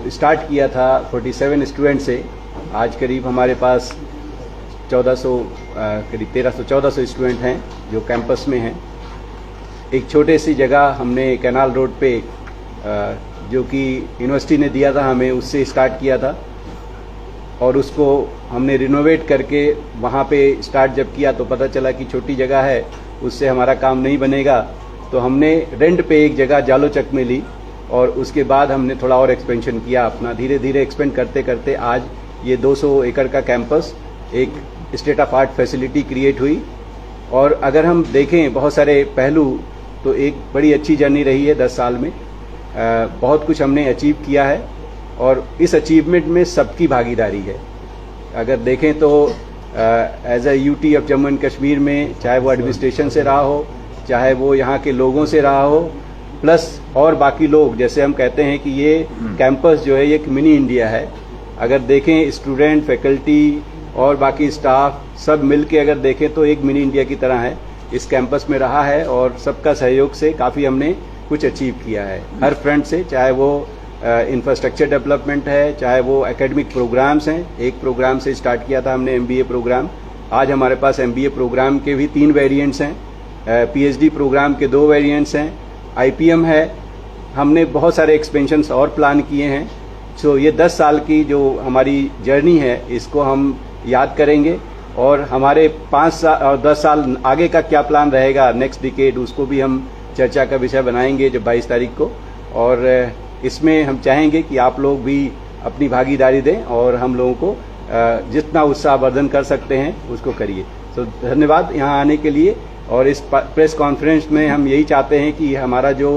Start किया था 47 student से, आज करीब हमारे पास 1400 करीब 1300-1400 स्टूडेंट हैं जो कैंपस में हैं। एक छोटे सी जगह हमने कैनाल रोड पे जो कि यूनिवर्सिटी ने दिया था हमें, उससे स्टार्ट किया था और उसको हमने रिनोवेट करके वहाँ पे स्टार्ट जब किया तो पता चला कि छोटी जगह है, उससे हमारा काम नहीं बनेगा। तो हमने रेंट पे एक जगह जालोचक में ली और उसके बाद हमने थोड़ा और एक्सपेंशन किया अपना। धीरे धीरे एक्सपेंड करते करते आज ये 200 एकड़ का कैंपस एक state of art facility create हुई। और अगर हम देखें बहुत सारे पहलू तो एक बड़ी अच्छी जर्नी रही है 10 साल में। बहुत कुछ हमने अचीव किया है और इस अचीवमेंट में सबकी भागीदारी है। अगर देखें तो as a UT of Jammu and Kashmir में, चाहे वो एडमिनिस्ट्रेशन से रहा हो, चाहे वो यहाँ के लोगों से रहा हो, प्लस और बाकी लोग, जैसे हम कहते हैं कि ये कैंपस जो है ये एक मिनी इंडिया है। अगर देखें स्टूडेंट, फैकल्टी और बाकी स्टाफ सब मिल के अगर देखें तो एक मिनी इंडिया की तरह है इस कैंपस में रहा है और सबका सहयोग से काफ़ी हमने कुछ अचीव किया है हर फ्रंट से, चाहे वो इंफ्रास्ट्रक्चर डेवलपमेंट है, चाहे वो एकेडमिक प्रोग्राम्स हैं। एक प्रोग्राम से स्टार्ट किया था हमने MBA प्रोग्राम, आज हमारे पास MBA प्रोग्राम के भी 3 वेरिएंट्स हैं, PhD प्रोग्राम के 2 वेरिएंट्स हैं, IPM है। हमने बहुत सारे एक्सपेंशंस और प्लान किए हैं। सो ये 10 साल की जो हमारी जर्नी है इसको हम याद करेंगे और हमारे 5 साल और 10 साल आगे का क्या प्लान रहेगा नेक्स्ट डिकेड, उसको भी हम चर्चा का विषय बनाएंगे जब 22 तारीख को। और इसमें हम चाहेंगे कि आप लोग भी अपनी भागीदारी दें और हम लोगों को जितना उत्साहवर्धन कर सकते हैं उसको करिए। तो धन्यवाद यहाँ आने के लिए। और इस प्रेस कॉन्फ्रेंस में हम यही चाहते हैं कि हमारा जो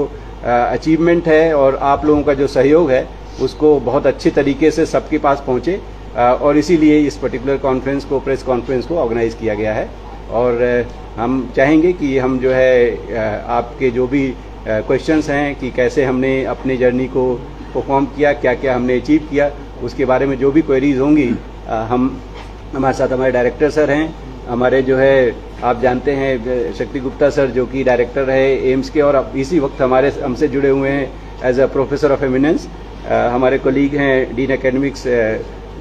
अचीवमेंट है और आप लोगों का जो सहयोग है उसको बहुत अच्छे तरीके से सबके पास पहुँचे और इसीलिए इस पर्टिकुलर कॉन्फ्रेंस को, प्रेस कॉन्फ्रेंस को ऑर्गेनाइज किया गया है। और हम चाहेंगे कि हम जो है आपके जो भी क्वेश्चंस हैं कि कैसे हमने अपने जर्नी को परफॉर्म किया, क्या क्या हमने अचीव किया, उसके बारे में जो भी क्वेरीज होंगी हमारे साथ हमारे डायरेक्टर सर हैं, हमारे जो है आप जानते हैं शक्ति गुप्ता सर जो कि डायरेक्टर है एम्स के और अब इसी वक्त हमसे जुड़े हुए हैं as a professor of eminence. हमारे कोलीग हैं डीन एकेडमिक्स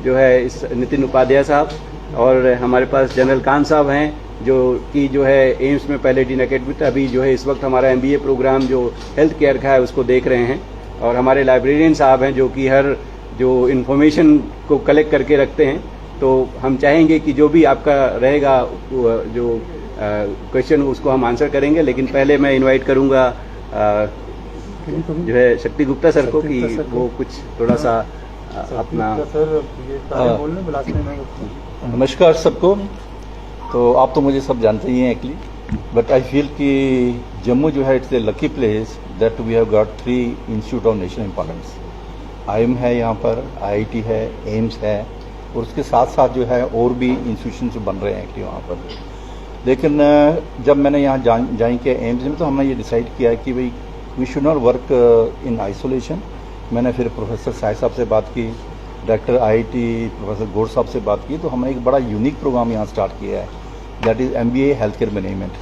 जो है इस नितिन उपाध्याय साहब, और हमारे पास जनरल खान साहब हैं जो है एम्स में पहले डीन एकेडमिक, अभी जो है इस वक्त हमारा MBA प्रोग्राम जो हेल्थ केयर का है उसको देख रहे हैं। और हमारे लाइब्रेरियन साहब हैं जो कि हर जो इन्फॉर्मेशन को कलेक्ट करके रखते हैं। तो हम चाहेंगे कि जो भी आपका रहेगा जो क्वेश्चन उसको हम आंसर करेंगे, लेकिन पहले मैं इनवाइट करूंगा जो है शक्ति गुप्ता सर को कि वो कुछ थोड़ा सा अपना। नमस्कार सबको। तो आप तो मुझे सब जानते ही हैं एक्चुअली, बट आई फील कि जम्मू जो है it's a lucky place that we have got 3 institute of national importance. IIM है यहाँ पर, IIT है, एम्स है और उसके साथ साथ जो है और भी इंस्टीट्यूशन जो बन रहे हैं एक्चुअली वहाँ पर। लेकिन जब मैंने यहाँ ज्वाइन किया एम्स में तो हमने ये डिसाइड किया कि भाई we should not work in isolation. मैंने फिर प्रोफेसर साहिब साहब से बात की, डायरेक्टर IIT प्रोफेसर गौड़ साहब से बात की, तो हमने एक बड़ा यूनिक प्रोग्राम यहाँ स्टार्ट किया है, that is MBA health care management.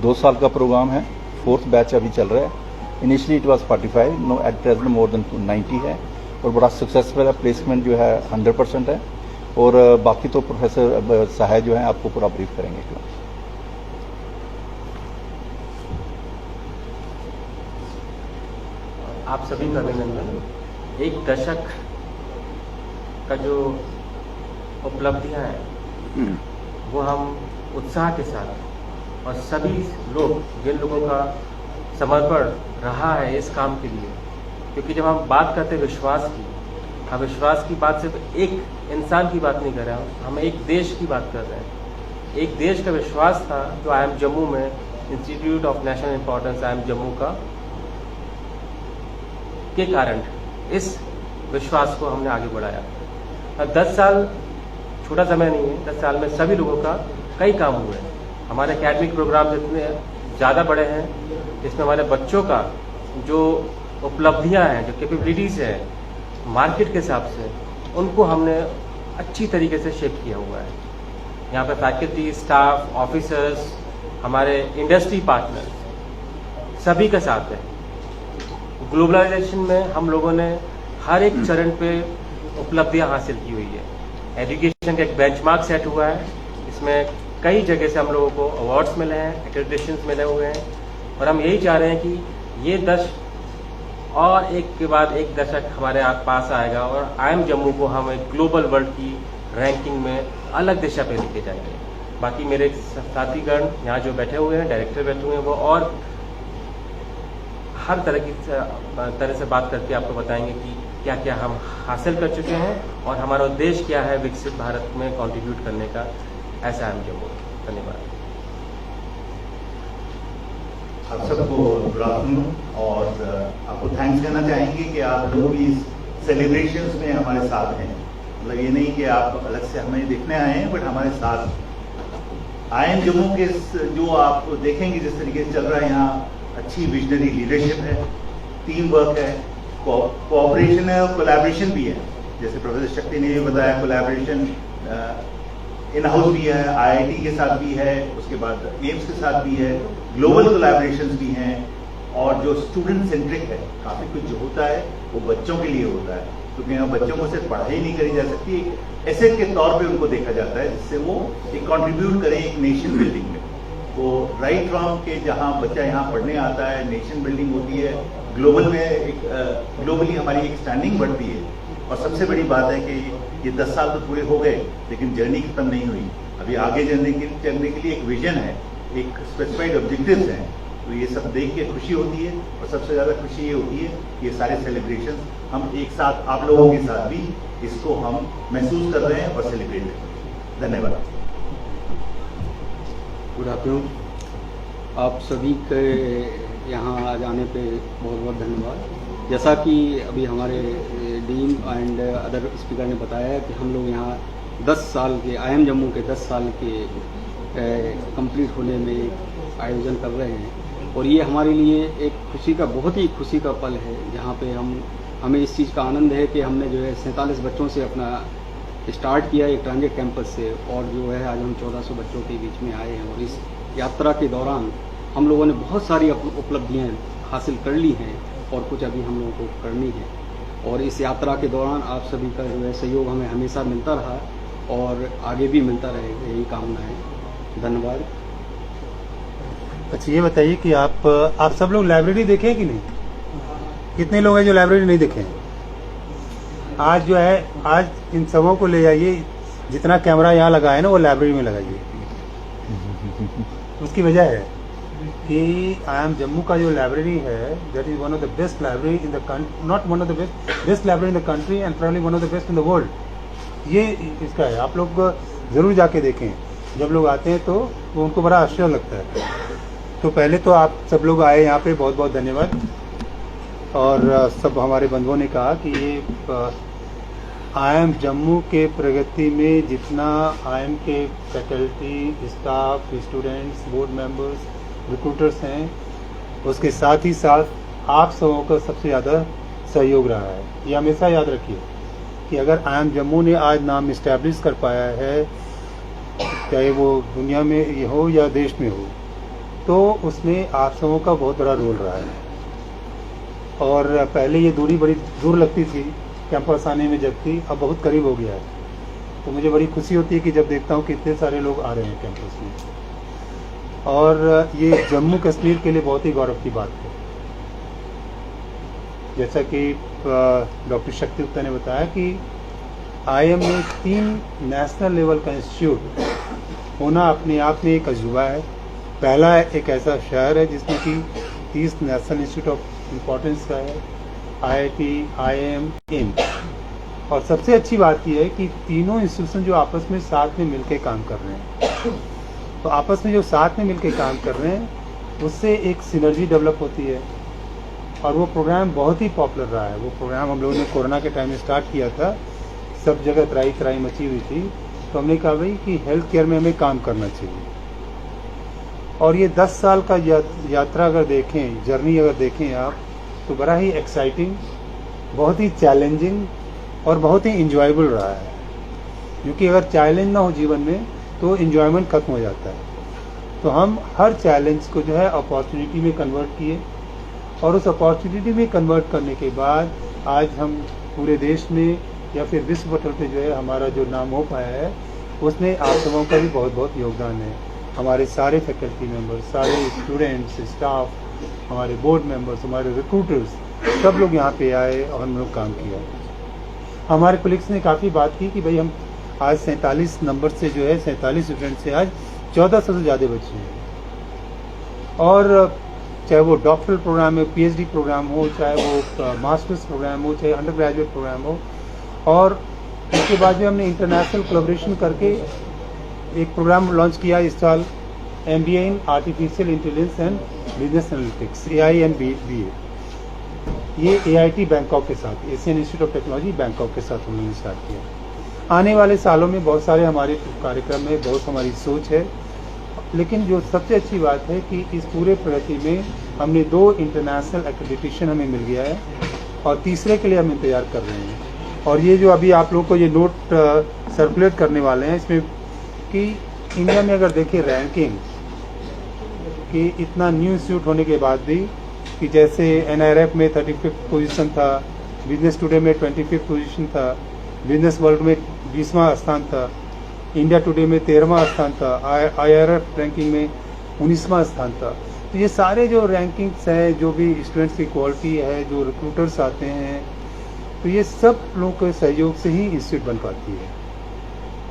2 साल का प्रोग्राम है, 4th बैच अभी चल रहा है। Initially it was 45, no at present more than 90 है और बड़ा सक्सेसफुल है। प्लेसमेंट जो है 100% है। और बाकी तो प्रोफेसर साहिब जो है आपको पूरा ब्रीफ करेंगे। आप सभी का अभिनंदन। एक दशक का जो उपलब्धियां हैं वो हम उत्साह के साथ और सभी लोग जिन लोगों का समर्पण रहा है इस काम के लिए, क्योंकि जब हम बात करते हैं विश्वास की, हम विश्वास की बात सिर्फ एक इंसान की बात नहीं कर रहे हैं, हम एक देश की बात कर रहे हैं। एक देश का विश्वास था जो IIM जम्मू में institute of national importance IIM Jammu का के कारण इस विश्वास को हमने आगे बढ़ाया। 10 साल छोटा समय नहीं है, 10 साल में सभी लोगों का कई काम हुए हैं। हमारे एकेडमिक प्रोग्राम इतने ज़्यादा बड़े हैं, इसमें हमारे बच्चों का जो उपलब्धियां हैं, जो कैपेबिलिटीज़ हैं मार्केट के हिसाब से, उनको हमने अच्छी तरीके से शेप किया हुआ है। यहाँ पे फैकल्टी, स्टाफ, ऑफिसर्स, हमारे इंडस्ट्री पार्टनर सभी का साथ है। ग्लोबलाइजेशन में हम लोगों ने हर एक चरण पे उपलब्धियां हासिल की हुई है। एजुकेशन का एक बेंचमार्क सेट हुआ है, इसमें कई जगह से हम लोगों को अवार्ड्स मिले हैं, एक्रेडिटेशंस मिले हुए हैं, और हम यही चाह रहे हैं कि ये दशक और एक के बाद एक दशक हमारे पास आएगा और IIM जम्मू को हम एक ग्लोबल वर्ल्ड की रैंकिंग में अलग दिशा पे लेके जाएंगे। बाकी मेरे साथीगण यहाँ जो बैठे हुए हैं, डायरेक्टर बैठे हुए हैं, वो और हर तरह से बात करके आपको बताएंगे कि क्या क्या हम हासिल कर चुके हैं और हमारा उद्देश्य क्या है विकसित भारत में कंट्रीब्यूट करने का। ऐसा IIM जम्मू। धन्यवाद। आप सबको गुड आफ्टरनून, और आपको थैंक्स करना चाहेंगे कि आप लोग भी इस सेलिब्रेशंस में हमारे साथ हैं। मतलब ये नहीं कि आप अलग से हमें देखने आए हैं, बट हमारे साथ IIM जम्मू के जो आप देखेंगे जिस तरीके से चल रहा है यहाँ, अच्छी विजनरी लीडरशिप है, टीम वर्क है, कोऑपरेशन है और कोलैबोरेशन भी है। जैसे प्रोफेसर शक्ति ने भी बताया, कोलैबोरेशन इन हाउस भी है, IIT के साथ भी है, उसके बाद एम्स के साथ भी है, ग्लोबल कोलैबोरेशंस भी हैं, और जो स्टूडेंट सेंट्रिक है, काफ़ी कुछ जो होता है वो बच्चों के लिए होता है, क्योंकि यहाँ बच्चों को सिर्फ पढ़ाई नहीं करी जा सकती, एक एसेट के तौर पे उनको देखा जाता है जिससे वो एक कंट्रीब्यूट करें एक नेशन बिल्डिंग में। तो राइट फ्रॉम के जहाँ बच्चा यहाँ पढ़ने आता है, नेशन बिल्डिंग होती है, ग्लोबल में एक ग्लोबली हमारी एक स्टैंडिंग बढ़ती है। और सबसे बड़ी बात है कि ये 10 साल तो पूरे हो गए, लेकिन जर्नी खत्म नहीं हुई। अभी आगे चलने के लिए एक विजन है, एक स्पेसिफाइड ऑब्जेक्टिव्स हैं। तो ये सब देख के खुशी होती है, और सबसे ज़्यादा खुशी ये होती है कि ये सारे सेलिब्रेशन हम एक साथ आप लोगों के साथ भी इसको हम महसूस कर रहे हैं और सेलिब्रेट कर रहे हैं। धन्यवाद। Good afternoon. आप सभी के यहाँ आ जाने पे बहुत बहुत धन्यवाद। जैसा कि अभी हमारे डीन एंड अदर स्पीकर ने बताया कि हम लोग यहाँ 10 साल के IIM जम्मू के 10 साल के कंप्लीट होने में आयोजन कर रहे हैं, और ये हमारे लिए एक खुशी का, बहुत ही खुशी का पल है, जहाँ पे हमें इस चीज़ का आनंद है कि हमने जो है 47 बच्चों से अपना स्टार्ट किया एक ट्रांजिट कैंपस से, और जो है आज हम 1400 बच्चों के बीच में आए हैं। और इस यात्रा के दौरान हम लोगों ने बहुत सारी उपलब्धियां हासिल कर ली हैं, और कुछ अभी हम लोगों को करनी है। और इस यात्रा के दौरान आप सभी का जो है सहयोग हमें हमेशा मिलता रहा और आगे भी मिलता रहेगा, यही कामना है। धन्यवाद। अच्छा, ये बताइए कि आप सब लोग लाइब्रेरी देखे हैं कि नहीं? कितने लोग हैं जो लाइब्रेरी नहीं देखे हैं? आज जो है, आज इन सबों को ले जाइए, जितना कैमरा यहाँ लगा है ना वो लाइब्रेरी में लगाइए। उसकी वजह है कि IIM जम्मू का जो लाइब्रेरी है, that is one of the best library in the country, not one of the best library in the country and probably one of the best in the world. ये इसका है, आप लोग जरूर जाके देखें। जब लोग आते हैं तो वो उनको बड़ा आश्चर्य लगता है। तो पहले तो आप सब लोग आए यहाँ पे, बहुत बहुत धन्यवाद। और सब हमारे बंधुओं ने कहा कि ये IIM जम्मू के प्रगति में जितना IIM के faculty, staff, students, board members, recruiters हैं, उसके साथ ही साथ आप सबों का सबसे ज़्यादा सहयोग रहा है। ये हमेशा याद रखिए कि अगर IIM जम्मू ने आज नाम इस्टेब्लिश कर पाया है, चाहे वो दुनिया में ये हो या देश में हो, तो उसमें आप सबों का बहुत बड़ा रोल रहा है। और पहले ये दूरी बड़ी दूर लगती थी कैंपस आने में, जबकि अब बहुत करीब हो गया है। तो मुझे बड़ी खुशी होती है कि जब देखता हूँ कि इतने सारे लोग आ रहे हैं कैंपस में, और ये जम्मू कश्मीर के लिए बहुत ही गौरव की बात है। जैसा कि डॉक्टर शक्ति गुप्ता ने बताया कि IIM में 3 नेशनल लेवल का इंस्टीट्यूट होना अपने आप में एक अजूबा है। पहला एक ऐसा शहर है जिसमें कि 30 नेशनल इंस्टीट्यूट ऑफ इम्पोर्टेंस का है, IIT, IIM, एम्स। और सबसे अच्छी बात यह है कि तीनों इंस्टीट्यूशन जो आपस में साथ में मिलकर काम कर रहे हैं, तो आपस में जो साथ में मिलकर काम कर रहे हैं उससे एक सिनर्जी डेवलप होती है। और वो प्रोग्राम बहुत ही पॉपुलर रहा है। वो प्रोग्राम हम लोगों ने कोरोना के टाइम में स्टार्ट किया था, सब जगह त्राही मची हुई थी, तो हमने कहा भाई कि हेल्थ केयर में हमें काम करना चाहिए। और ये 10 साल का यात्रा अगर देखें, जर्नी अगर देखें आप, तो बड़ा ही एक्साइटिंग, बहुत ही चैलेंजिंग और बहुत ही इंजॉयबल रहा है। क्योंकि अगर चैलेंज ना हो जीवन में तो इंजॉयमेंट खत्म हो जाता है। तो हम हर चैलेंज को जो है अपॉर्चुनिटी में कन्वर्ट किए, और उस अपॉर्चुनिटी में कन्वर्ट करने के बाद आज हम पूरे देश में या फिर विश्व पटल पे जो है हमारा जो नाम हो पाया है, उसमें आप सबों का भी बहुत बहुत योगदान है। हमारे सारे फैकल्टी मेंबर्स, सारे स्टूडेंट्स, स्टाफ, हमारे बोर्ड मेंबर्स, हमारे रिक्रूटर्स, सब लोग यहाँ पे आए और हम लोग काम किया। हमारे कोलिग्स ने काफ़ी बात की कि भाई हम आज 47 नंबर से जो है 47 स्टूडेंट से आज 1400 से ज़्यादा बच्चे हैं, और चाहे वो डॉक्टरल प्रोग्राम हो, पीएचडी प्रोग्राम हो, चाहे वो मास्टर्स प्रोग्राम हो, चाहे अंडर ग्रेजुएट प्रोग्राम हो, और इसके बाद में हमने इंटरनेशनल कोलैबोरेशन करके एक प्रोग्राम लॉन्च किया इस साल, MBA in artificial intelligence and business analytics, AIMBA। ये AIT बैंकॉक के साथ, Asian institute of technology Bangkok के साथ हमने स्टार्ट किया। आने वाले सालों में बहुत सारे हमारे कार्यक्रम में बहुत हमारी सोच है, लेकिन जो सबसे अच्छी बात है कि इस पूरे प्रगति में हमने 2 इंटरनेशनल एक्रेडिटेशन हमें मिल गया है, और तीसरे के लिए हम इंतजार कर रहे हैं। और ये जो अभी आप लोगों को ये नोट सर्कुलेट करने वाले हैं, इसमें कि इंडिया में अगर देखें रैंकिंग कि इतना न्यू इंस्टीट्यूट होने के बाद भी, कि जैसे NIRF में 35th पोजीशन था, बिजनेस टुडे में 25th पोजीशन था, बिजनेस वर्ल्ड में 20वां स्थान था, इंडिया टुडे में 13वां स्थान था, IRF रैंकिंग में 19वां स्थान था। तो ये सारे जो रैंकिंग्स हैं, जो भी स्टूडेंट्स की क्वालिटी है, जो रिक्रूटर्स आते हैं, तो ये सब लोगों के सहयोग से ही इंस्टीट्यूट बन पाती है।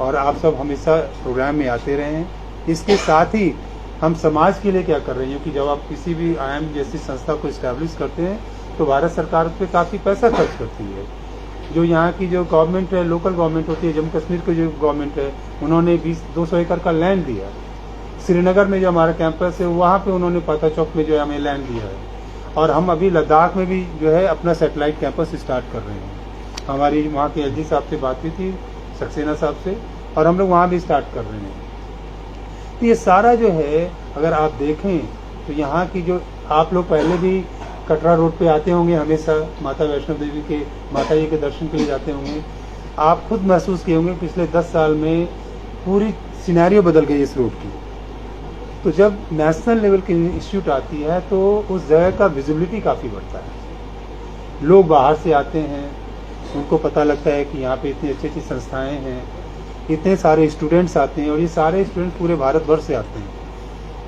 और आप सब हमेशा प्रोग्राम में आते रहे हैं। इसके साथ ही हम समाज के लिए क्या कर रहे हैं, क्योंकि जब आप किसी भी IIM जैसी संस्था को इस्टेब्लिश करते हैं तो भारत सरकार उस पर काफ़ी पैसा खर्च करती है। जो यहाँ की जो गवर्नमेंट है, लोकल गवर्नमेंट होती है, जम्मू कश्मीर की जो गवर्नमेंट है, उन्होंने 200 एकड़ का लैंड दिया। श्रीनगर में जो हमारा कैंपस है, वहाँ पे उन्होंने पाता चौक में जो है हमें लैंड दिया है, और हम अभी लद्दाख में भी जो है अपना सैटेलाइट कैंपस स्टार्ट कर रहे हैं। हमारी वहाँ के LG साहब से बात हुई थी, सक्सेना साहब से, और हम लोग वहाँ भी स्टार्ट कर रहे हैं। तो ये सारा जो है अगर आप देखें तो यहाँ की जो आप लोग पहले भी कटरा रोड पे आते होंगे, हमेशा माता वैष्णो देवी के माता जी के दर्शन के लिए जाते होंगे, आप खुद महसूस किए होंगे पिछले 10 साल में पूरी सिनेरियो बदल गई इस रोड की। तो जब नेशनल लेवल की इंस्टीट्यूट आती है तो उस जगह का विजिबिलिटी काफ़ी बढ़ता है। लोग बाहर से आते हैं, उनको पता लगता है कि यहाँ पे इतनी अच्छी अच्छी संस्थाएं हैं, इतने सारे स्टूडेंट्स आते हैं, और ये सारे स्टूडेंट पूरे भारत भर से आते हैं।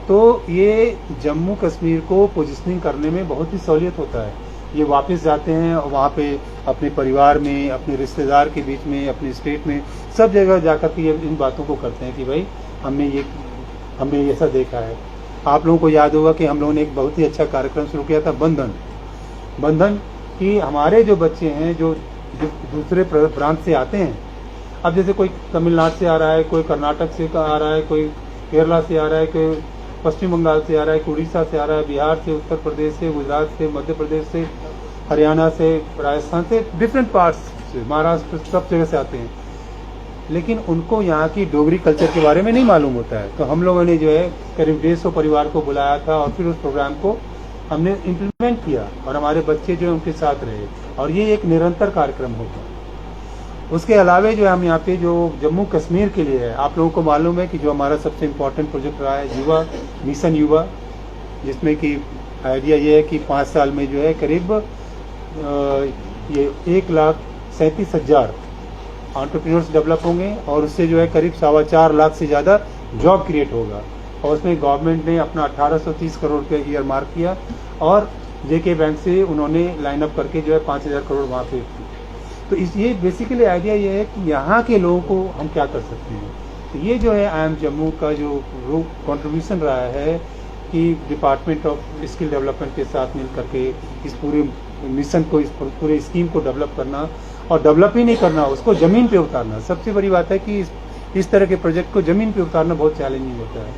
तो ये जम्मू कश्मीर को पोजिशनिंग करने में बहुत ही सहूलियत होता है। ये वापस जाते हैं और वहाँ पे अपने परिवार में, अपने रिश्तेदार के बीच में, अपने स्टेट में, सब जगह जाकर के इन बातों को करते हैं कि भाई हमने ये ऐसा देखा है। आप लोगों को याद होगा कि हम लोगों ने एक बहुत ही अच्छा कार्यक्रम शुरू किया था, बंधन कि हमारे जो बच्चे हैं जो दूसरे प्रांत से आते हैं, अब जैसे कोई तमिलनाडु से आ रहा है, कोई कर्नाटक से आ रहा है, कोई केरला से आ रहा है, कोई पश्चिम बंगाल से आ रहा है, कोई उड़ीसा से आ रहा है, बिहार से, उत्तर प्रदेश से, गुजरात से, मध्य प्रदेश से, हरियाणा से, राजस्थान से, डिफरेंट पार्ट्स से, महाराष्ट्र, सब जगह से आते हैं। लेकिन उनको यहाँ की डोगरी कल्चर के बारे में नहीं मालूम होता है। तो हम लोगों ने जो है करीब 150 परिवार को बुलाया था, और फिर उस प्रोग्राम को हमने इम्प्लीमेंट किया, और हमारे बच्चे जो है उनके साथ रहे, और ये एक निरंतर कार्यक्रम होगा। उसके अलावा जो हम यहाँ पे जो जम्मू कश्मीर के लिए है, आप लोगों को मालूम है कि जो हमारा सबसे इम्पोर्टेंट प्रोजेक्ट रहा है युवा मिशन युवा, जिसमें कि आइडिया ये है कि 5 साल में जो है करीब ये 1,37,000 एंटरप्रेन्योर्स डेवलप होंगे, और उससे जो है करीब 4.25 लाख से ज़्यादा जॉब क्रिएट होगा। और उसमें गवर्नमेंट ने अपना 1830 करोड़ का ईयर मार्क किया, और JK बैंक से उन्होंने लाइन अप करके जो है 5,000 करोड़ वहाँ पे। तो ये बेसिकली आइडिया ये है कि यहाँ के लोगों को हम क्या कर सकते हैं। तो ये जो है IIM जम्मू का जो कंट्रीब्यूशन रहा है कि डिपार्टमेंट ऑफ स्किल डेवलपमेंट के साथ मिल करके इस पूरे मिशन को, इस पूरे स्कीम को डेवलप करना, और डेवलप ही नहीं करना, उसको ज़मीन पे उतारना। सबसे बड़ी बात है कि इस तरह के प्रोजेक्ट को ज़मीन पे उतारना बहुत चैलेंजिंग होता है।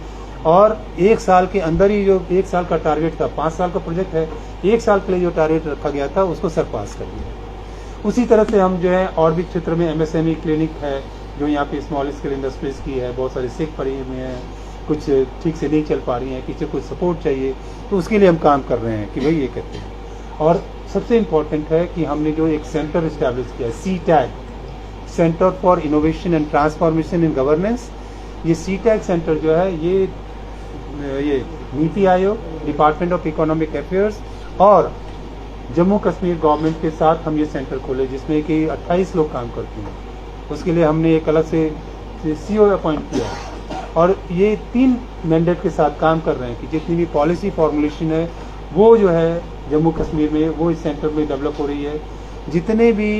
और 1 साल के अंदर ही जो 1 साल का टारगेट था, 5 साल का प्रोजेक्ट है, 1 साल के लिए जो टारगेट रखा गया था उसको सरपास कर दिया। उसी तरह से हम जो है और भी क्षेत्र में MSME क्लिनिक है, जो यहाँ पे स्मॉल स्केल इंडस्ट्रीज की है, बहुत सारी सीख पड़ी हुई हैं, कुछ ठीक से नहीं चल पा रही हैं, किसी को सपोर्ट चाहिए, तो उसके लिए हम काम कर रहे हैं कि भाई ये करते हैं। और सबसे इम्पोर्टेंट है कि हमने जो एक सेंटर इस्टेब्लिश किया है, CTAG, centre for innovation and transformation in governance. ये CTAG सेंटर जो है ये NITI Aayog, department of economic affairs और जम्मू कश्मीर गवर्नमेंट के साथ हम ये सेंटर खोले जिसमें कि 28 लोग काम करते हैं। उसके लिए हमने एक अलग से CEO अपॉइंट किया और ये 3 मैंडेट के साथ काम कर रहे हैं कि जितनी भी पॉलिसी फॉर्मुलेशन है वो जो है जम्मू कश्मीर में वो इस सेंटर में डेवलप हो रही है। जितने भी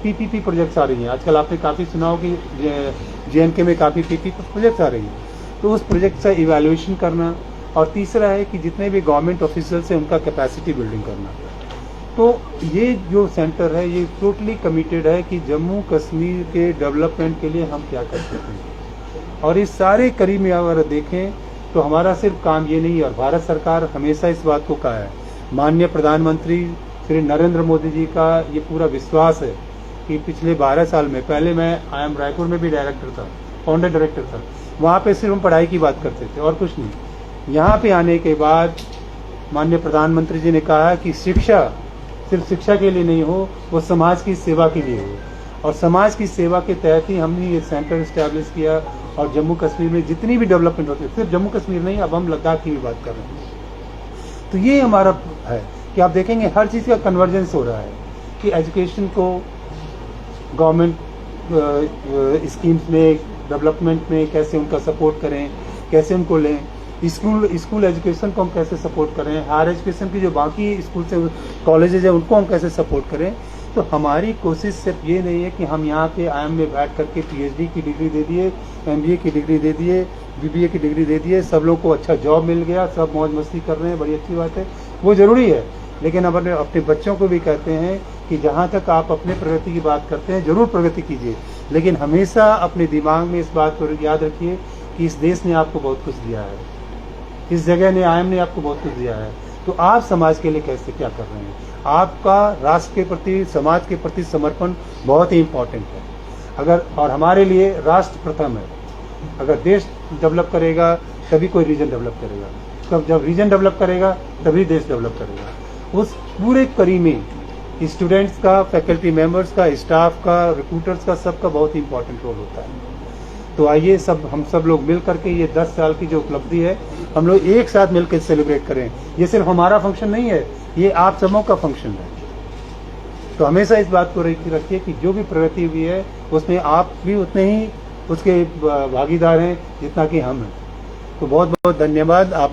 PPP प्रोजेक्ट्स आ रही हैं, आजकल आपने काफ़ी सुना हो कि JNK में काफ़ी PPP प्रोजेक्ट्स आ रही हैं, तो उस प्रोजेक्ट का इवैल्यूएशन करना, और तीसरा है कि जितने भी गवर्नमेंट ऑफिसर्स हैं उनका कैपेसिटी बिल्डिंग करना। तो ये जो सेंटर है ये टोटली कमिटेड है कि जम्मू कश्मीर के डेवलपमेंट के लिए हम क्या कर सकते हैं। और इस सारे करीब में अगर देखें तो हमारा सिर्फ काम ये नहीं है, और भारत सरकार हमेशा इस बात को कहा है, माननीय प्रधानमंत्री श्री नरेंद्र मोदी जी का ये पूरा विश्वास है कि पिछले 12 साल में, पहले मैं IIM रायपुर में भी डायरेक्टर था, फाउंडर डायरेक्टर था, वहाँ पे सिर्फ हम पढ़ाई की बात करते थे और कुछ नहीं। यहाँ पे आने के बाद माननीय प्रधानमंत्री जी ने कहा कि शिक्षा सिर्फ शिक्षा के लिए नहीं हो, वो समाज की सेवा के लिए हो, और समाज की सेवा के तहत ही हमने ये सेंटर इस्टेब्लिश किया। और जम्मू कश्मीर में जितनी भी डेवलपमेंट होती है, सिर्फ जम्मू कश्मीर नहीं, अब हम लद्दाख की भी बात कर रहे हैं। तो ये हमारा है कि आप देखेंगे हर चीज़ का कन्वर्जेंस हो रहा है कि एजुकेशन को गवर्नमेंट स्कीम्स में, डेवलपमेंट में कैसे उनका सपोर्ट करें, कैसे उनको लें, स्कूल एजुकेशन को हम कैसे सपोर्ट करें, हायर एजुकेशन की जो बाकी स्कूल से कॉलेजेज है उनको हम कैसे सपोर्ट करें। तो हमारी कोशिश सिर्फ ये नहीं है कि हम यहाँ पे IIM में बैठ करके PhD की डिग्री दे दिए, MBA की डिग्री दे दिए, BBA की डिग्री दे दिए, सब लोगों को अच्छा जॉब मिल गया, सब मौज मस्ती कर रहे हैं, बड़ी अच्छी बात है, वो ज़रूरी है। लेकिन अब अपने बच्चों को भी कहते हैं कि जहाँ तक आप अपने प्रगति की बात करते हैं ज़रूर प्रगति कीजिए, लेकिन हमेशा अपने दिमाग में इस बात को याद रखिए कि इस देश ने आपको बहुत कुछ दिया है, इस जगह ने, IIM ने आपको बहुत कुछ दिया है, तो आप समाज के लिए कैसे क्या कर रहे हैं। आपका राष्ट्र के प्रति, समाज के प्रति समर्पण बहुत ही इम्पोर्टेंट है। अगर, और हमारे लिए राष्ट्र प्रथम है। अगर देश डेवलप करेगा तभी कोई रीजन डेवलप करेगा, तब जब रीजन डेवलप करेगा तभी देश डेवलप करेगा। उस पूरे कड़ी में स्टूडेंट्स का, फैकल्टी मेंबर्स का, स्टाफ का, रिक्रूटर्स का, सबका बहुत ही इंपॉर्टेंट रोल होता है। तो आइए हम सब लोग मिल करके ये 10 साल की जो उपलब्धि है हम लोग एक साथ मिलकर सेलिब्रेट करें। ये सिर्फ हमारा फंक्शन नहीं है, ये आप सबों का फंक्शन है। तो हमेशा इस बात को रखिए कि जो भी प्रगति हुई है उसमें आप भी उतने ही उसके भागीदार हैं जितना कि हम हैं। तो बहुत बहुत धन्यवाद आप